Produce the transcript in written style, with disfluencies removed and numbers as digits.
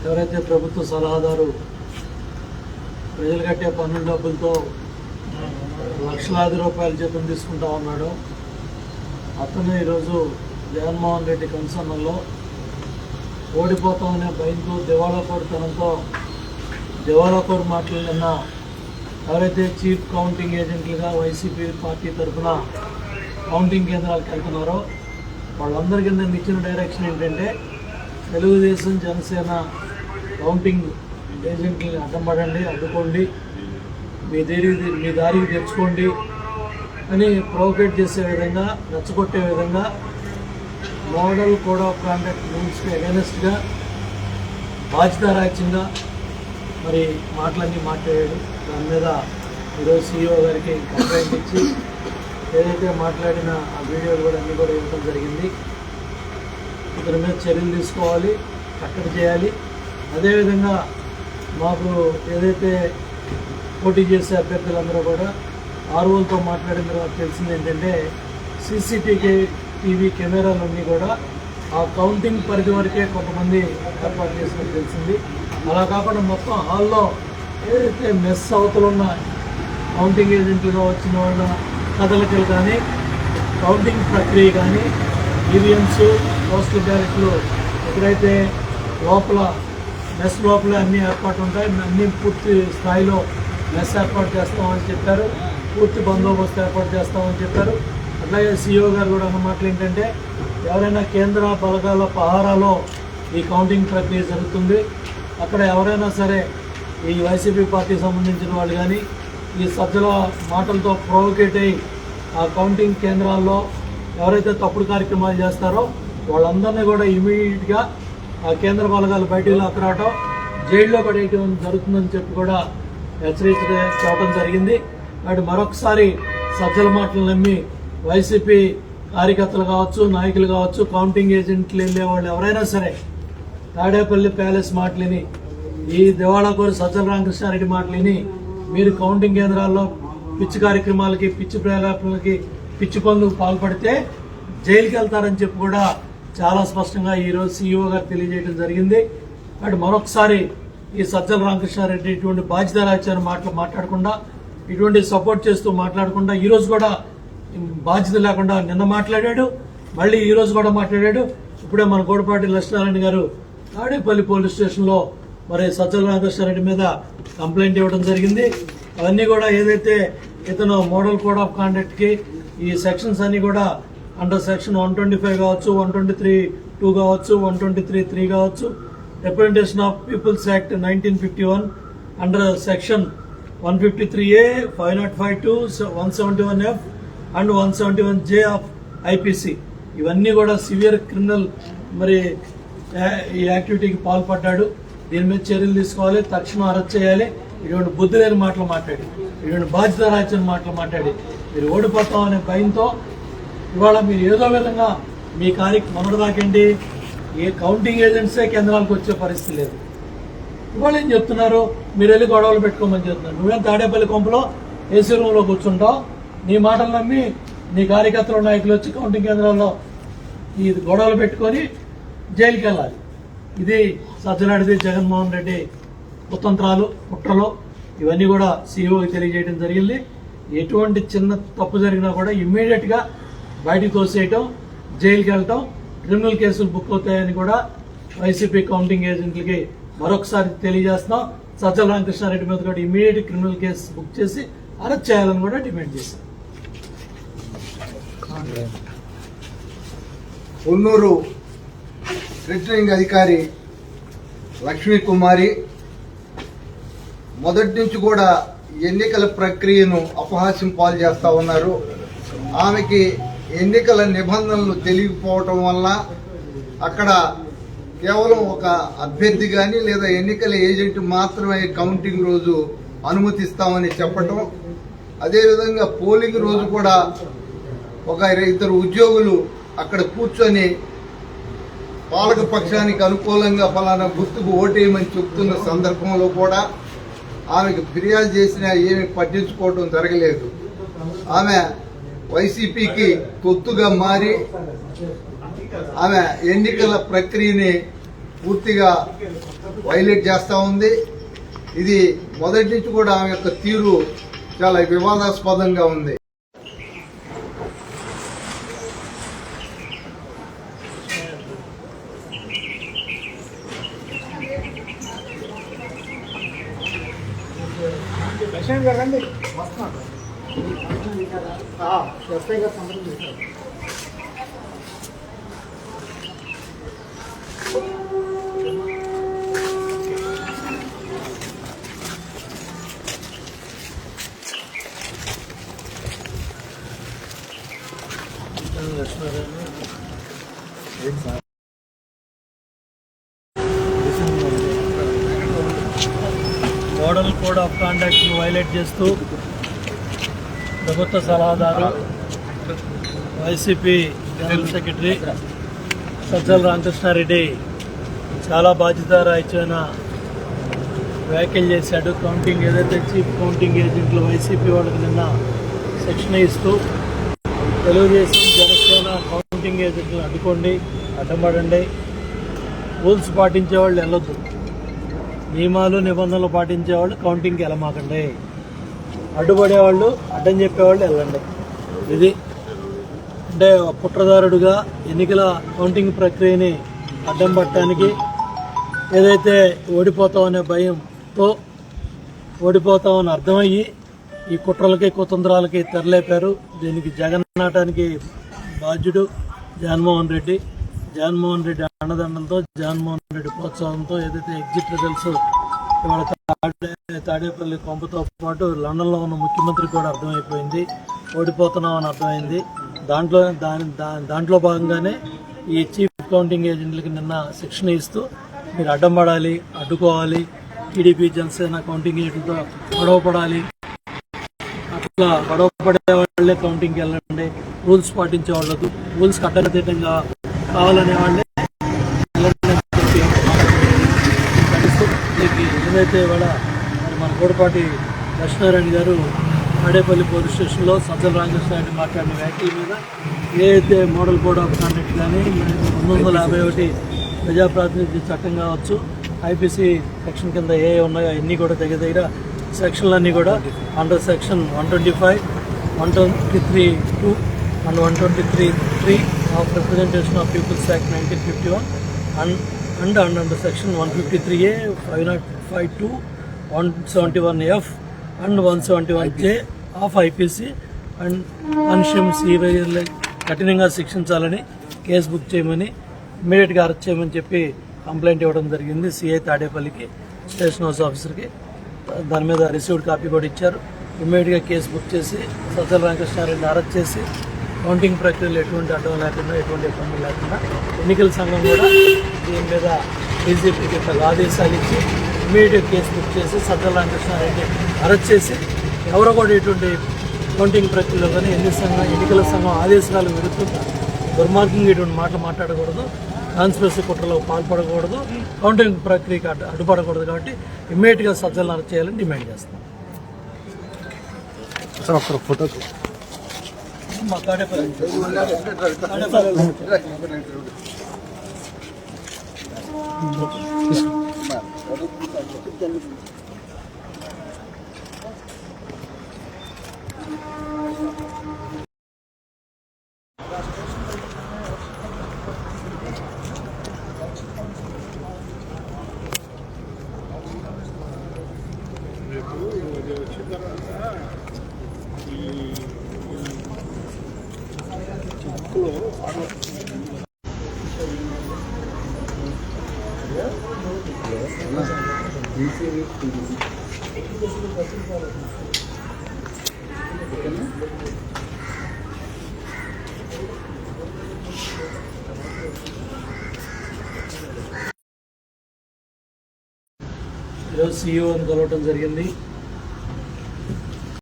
ఎవరైతే ప్రభుత్వ సలహాదారు ప్రజలు కట్టే పన్ను డబ్బులతో లక్షలాది రూపాయల జీతం తీసుకుంటా ఉన్నాడో అతను ఈరోజు జగన్మోహన్ రెడ్డి కన్సర్న్లో ఓడిపోతామనే భయంతో దివాళాకోరుతనంతో దివాళాకోరు మాటలు నిన్న ఎవరైతే చీఫ్ కౌంటింగ్ ఏజెంట్లుగా వైసీపీ పార్టీ తరఫున కౌంటింగ్ కేంద్రాలకు వెళ్తున్నారో వాళ్ళందరికీ నేను ఇచ్చిన డైరెక్షన్ ఏంటంటే తెలుగుదేశం జనసేన కౌంటింగ్ ఏజెంట్లని అడ్డంపడండి, అడ్డుకోండి, మీ దారికి తెచ్చుకోండి అని ప్రొవోకేట్ చేసే విధంగా, రెచ్చగొట్టే విధంగా మోడల్ కోడ్ ఆఫ్ కాండక్ట్ రూల్స్కి అగెనెస్ట్గా బాధ్యతారాజ్యంగా మరి మాటలన్నీ మాట్లాడాడు. దాని మీద ఈరోజు సీఈఓ గారికి కంప్లైంట్ ఇచ్చి ఏదైతే మాట్లాడిన ఆ వీడియోలు కూడా అన్నీ కూడా ఇవ్వడం జరిగింది. ఇతని మీద చర్యలు తీసుకోవాలి, కట్టడి చేయాలి. అదేవిధంగా మాకు ఏదైతే పోటీ చేసే అభ్యర్థులందరూ కూడా ఆర్ఓలతో మాట్లాడిన తర్వాత తెలిసింది ఏంటంటే టీవీ కెమెరాలన్నీ కూడా ఆ కౌంటింగ్ పరిధి వరకే కొంతమంది ఏర్పాటు చేసినట్టు తెలిసింది. అలా కాకుండా మొత్తం హాల్లో ఏదైతే మెస్ అవతలున్న కౌంటింగ్ ఏజెంట్లుగా వచ్చిన వాళ్ళ కదలికలు కానీ, కౌంటింగ్ ప్రక్రియ కానీ, ఈవీఎంస్, పోస్టల్ బ్యాలెట్లు ఎక్కడైతే లోపల మెస్ లోపల అన్ని ఏర్పాటు ఉంటాయి, అన్ని పూర్తి స్థాయిలో మెస్ ఏర్పాటు చేస్తామని చెప్పారు, పూర్తి బందోబస్తు ఏర్పాటు చేస్తామని చెప్పారు. అట్లాగే సీఈఓ గారు కూడా అన్న మాటలు ఏంటంటే ఎవరైనా కేంద్ర బలగాల పహారాలో ఈ కౌంటింగ్ ప్రక్రియ జరుగుతుంది, అక్కడ ఎవరైనా సరే ఈ వైసీపీ పార్టీకి సంబంధించిన వాళ్ళు కానీ ఈ సజ్జల మాటలతో ప్రొవోకేట్ అయ్యి ఆ కౌంటింగ్ కేంద్రాల్లో ఎవరైతే తప్పుడు కార్యక్రమాలు చేస్తారో వాళ్ళందరినీ కూడా ఇమీడియట్గా ఆ కేంద్ర బలగాలు బయటికి లాక్కరావటం, జైల్లో పడేయటం జరుగుతుందని చెప్పి కూడా చెప్పడం జరిగింది. వాటి మరొకసారి సజ్జల మాటలు నమ్మి వైసీపీ కార్యకర్తలు కావచ్చు, నాయకులు కావచ్చు, కౌంటింగ్ ఏజెంట్లు వెళ్ళే వాళ్ళు ఎవరైనా సరే తాడేపల్లి ప్యాలెస్ మాటలిని, ఈ దివాళాకోరు సజ్జల రామకృష్ణారెడ్డి మాటలిని మీరు కౌంటింగ్ కేంద్రాల్లో పిచ్చి కార్యక్రమాలకి, పిచ్చి ప్రేరేపణలకి, పిచ్చి పనులకు పాల్పడితే జైలుకి వెళ్తారని చెప్పి కూడా చాలా స్పష్టంగా ఈరోజు సీఈఓ గారు తెలియజేయడం జరిగింది. అటు మరొకసారి ఈ సజ్జల రామకృష్ణారెడ్డి ఇటువంటి బాధ్యతారాజ్యాన్ని మాట్లాడకుండా, ఇటువంటి సపోర్ట్ చేస్తూ మాట్లాడకుండా ఈరోజు కూడా బాధ్యత లేకుండా నిన్న మాట్లాడాడు, మళ్ళీ ఈరోజు కూడా మాట్లాడాడు. ఇప్పుడే మన గోడపాటి లక్ష్మీనారాయణ గారు తాడేపల్లి పోలీస్ స్టేషన్లో మరి సజ్జల రామకృష్ణారెడ్డి మీద కంప్లైంట్ ఇవ్వడం జరిగింది. అవన్నీ కూడా ఏదైతే ఇతను మోడల్ కోడ్ ఆఫ్ కాండక్ట్కి ఈ సెక్షన్స్ అన్ని కూడా అండర్ సెక్షన్ 125 కావచ్చు, 123(2) కావచ్చు, 123(3) కావచ్చు, representation of people's act 1951 under section 153A, 505(2), 171F and 171J of IPC ఇవన్నీ కూడా సివియర్ క్రిమినల్ మరి ఈ యాక్టివిటీకి పాల్పడ్డాడు. దీని మీద చర్యలు తీసుకోవాలి, తక్షణం అరెస్ట్ చేయాలి. ఇటువంటి బుద్ధి లేని మాటలు మాట్లాడి, ఇటువంటి బాధ్యత రాజ్యం మాటలు మాట్లాడి మీరు ఓడిపోతాం అనే భయంతో ఇవాళ మీరు ఏదో విధంగా మీ మొన్నటిదాకండి ఏ కౌంటింగ్ ఏజెంట్సే కేంద్రాలకు వచ్చే పరిస్థితి లేదు. ఇవాళ ఏం చెప్తున్నారు, మీరు వెళ్ళి గొడవలు పెట్టుకోమని చెప్తున్నారు. నువ్వేం తాడేపల్లి కొంపలో ఏసీ రూమ్లో కూర్చుంటావు, నీ మాటలు నమ్మి నీ కార్యకర్తలు, నాయకులు వచ్చి కౌంటింగ్ కేంద్రాల్లో ఈ గొడవలు పెట్టుకొని జైలుకి వెళ్ళాలి. ఇది సజ్జలాడిది జగన్మోహన్ రెడ్డి కుతంత్రాలు, కుట్రలు ఇవన్నీ కూడా సీఈఓకి తెలియజేయడం జరిగింది. ఎటువంటి చిన్న తప్పు జరిగినా కూడా ఇమ్మీడియట్గా బయటికి తోసేయటం, జైలుకి వెళ్ళటం, క్రిమినల్ కేసులు బుక్ అవుతాయని కూడా వైసీపీ కౌంటింగ్ ఏజెంట్లకి మరొకసారి తెలియజేస్తున్నాం. సజ్జల రామకృష్ణారెడ్డి మీద కూడా ఇమ్మీడియట్ క్రిమినల్ కేసు బుక్ చేసి అరెస్ట్ చేయాలని కూడా డిమాండ్ చేశాం. కొన్నూరు రిటర్నింగ్ అధికారి లక్ష్మీ కుమారి మొదటి నుంచి కూడా ఎన్నికల ప్రక్రియను అపహాస్యం పాలు చేస్తూ ఉన్నారు. ఆమెకి ఎన్నికల నిబంధనలు తెలియకపోవటం వల్ల అక్కడ కేవలం ఒక అభ్యర్థి కానీ లేదా ఎన్నికల ఏజెంట్ మాత్రమే కౌంటింగ్ రోజు అనుమతిస్తామని చెప్పటం, అదేవిధంగా పోలింగ్ రోజు కూడా ఒక ఇద్దరు ఉద్యోగులు అక్కడ కూర్చొని పాలక పక్షానికి అనుకూలంగా ఫలానా గుర్తుకు ఓటేయమని చెప్తున్న సందర్భంలో కూడా ఆమెకు ఫిర్యాదు చేసినా ఏమి పట్టించుకోవడం జరగలేదు. ఆమె వైసీపీకి తొత్తుగా మారి ఆమె ఎన్నికల ప్రక్రియని పూర్తిగా వైలేట్ చేస్తూ ఉంది. ఇది మొదటి నుంచి కూడా ఆమె యొక్క తీరు చాలా వివాదాస్పదంగా ఉంది. Model code of conduct violate చేస్తూ ప్రభుత్వ సలహాదారు వైసీపీ జనరల్ సెక్రటరీ సజ్జల రామకృష్ణారెడ్డి చాలా బాధ్యతారాహిత్యమైన వ్యాఖ్యలు చేశాడు. కౌంటింగ్ ఏదైతే చీఫ్ కౌంటింగ్ ఏజెంట్లు వైసీపీ వాళ్ళకి నిన్న శిక్షణ ఇస్తూ తెలుగుదేశం జనసేన కౌంటింగ్ ఏజెంట్లు అడ్డుకోండి, అడ్డంపడండి, రూల్స్ పాటించేవాళ్ళు వెళ్ళొద్దు, నియమాలు నిబంధనలు పాటించేవాళ్ళు కౌంటింగ్కి వెళ్ళమాకండి, అడ్డుపడేవాళ్ళు అడ్డం చెప్పేవాళ్ళు వెళ్ళండి. ఇది అంటే కుట్రదారుడుగా ఎన్నికల కౌంటింగ్ ప్రక్రియని అడ్డం పట్టడానికి ఏదైతే ఓడిపోతామనే భయంతో ఓడిపోతామని అర్థమయ్యి ఈ కుట్రలకి కుతంత్రాలకి తెరలేపారు. దీనికి జగన్నాటానికి బాధ్యుడు జగన్మోహన్ రెడ్డి. జగన్మోహన్ రెడ్డి అండదండలతో, జగన్మోహన్ రెడ్డి ప్రోత్సాహంతో ఏదైతే ఎగ్జిట్ రిజల్ట్స్ ఇవాళ తాడేపల్లి కొంపతో పాటు లండన్లో ఉన్న ముఖ్యమంత్రి కూడా అర్థమైపోయింది, ఓడిపోతున్నామని అర్థమైంది. దాంట్లో భాగంగానే ఈ చీఫ్ కౌంటింగ్ ఏజెంట్లకి నిన్న శిక్షణ ఇస్తూ మీరు అడ్డం పడాలి, అడ్డుకోవాలి, టీడీపీ జనసేన కౌంటింగ్ ఏజెంట్లతో గొడవపడాలి, అట్లా గొడవపడే వాళ్ళే కౌంటింగ్కి వెళ్ళండి, రూల్స్ పాటించే వాళ్ళదు, రూల్స్ కట్టనతీతంగా కావాలనే వాళ్ళే ఏదైతే ఇవాళ మన గూడపాటి లక్ష్మీనారాయణ గారు తాడేపల్లి పోలీస్ స్టేషన్లో సజ్జల రామకృష్ణారెడ్డి మాట్లాడిన వ్యాఖ్యల మీద ఏదైతే మోడల్ కోడ్ ఆఫ్ కాండక్ట్ కానీ 1951 ప్రజాప్రాతినిధ్య చట్టం కావచ్చు, ఐపీసీ సెక్షన్ కింద ఏ ఉన్నాయో అన్నీ కూడా దగ్గర సెక్షన్లన్నీ కూడా under section 125, 123(2) and 123(3) of representation of people's act 1951 and under section 153A, 505(2), 171F and 171J of IPC and అన్షిమ్సీ కఠినంగా శిక్షించాలని, కేసు బుక్ చేయమని, ఇమ్మీడియట్గా అరెస్ట్ చేయమని చెప్పి కంప్లైంట్ ఇవ్వడం జరిగింది సిఐ తాడేపల్లికి, స్టేషన్ హౌస్ ఆఫీసర్కి. దాని మీద రిసీవ్డ్ కాపీ కూడా ఇచ్చారు. ఇమ్మీడియట్గా కేసు బుక్ చేసి సజ్జల రామకృష్ణారెడ్డిని అరెస్ట్ చేసి కౌంటింగ్ ప్రక్రియలో ఎటువంటి అడ్డం లేకుండా, ఎటువంటి ఇబ్బందులు లేకుండా ఎన్నికల సంఘం కూడా దీని మీద డీజీపీకి ఆదేశాలు ఇచ్చి ఇమ్మీడియట్ కేసు బుక్ చేసి సజ్జల రామకృష్ణారెడ్డి అరెస్ట్ చేసి ఎవరో కూడా ఎటువంటి కౌంటింగ్ ప్రక్రియలో కానీ ఎన్నికల సంఘం ఆదేశాలు విరుద్ధంగా దుర్మార్గంగా ఇటువంటి మాటలు మాట్లాడకూడదు, కాన్స్పిరసీ కుట్రలో పాల్పడకూడదు, కౌంటింగ్ ప్రక్రియకి అడ్డుపడకూడదు. కాబట్టి ఇమ్మీడియట్గా సజ్జలను అరెస్ట్ చేయాలని డిమాండ్ చేస్తాం. ఫోటోకి మా తాడేపల్లి ఈరోజు సీఈఓని కలవటం జరిగింది.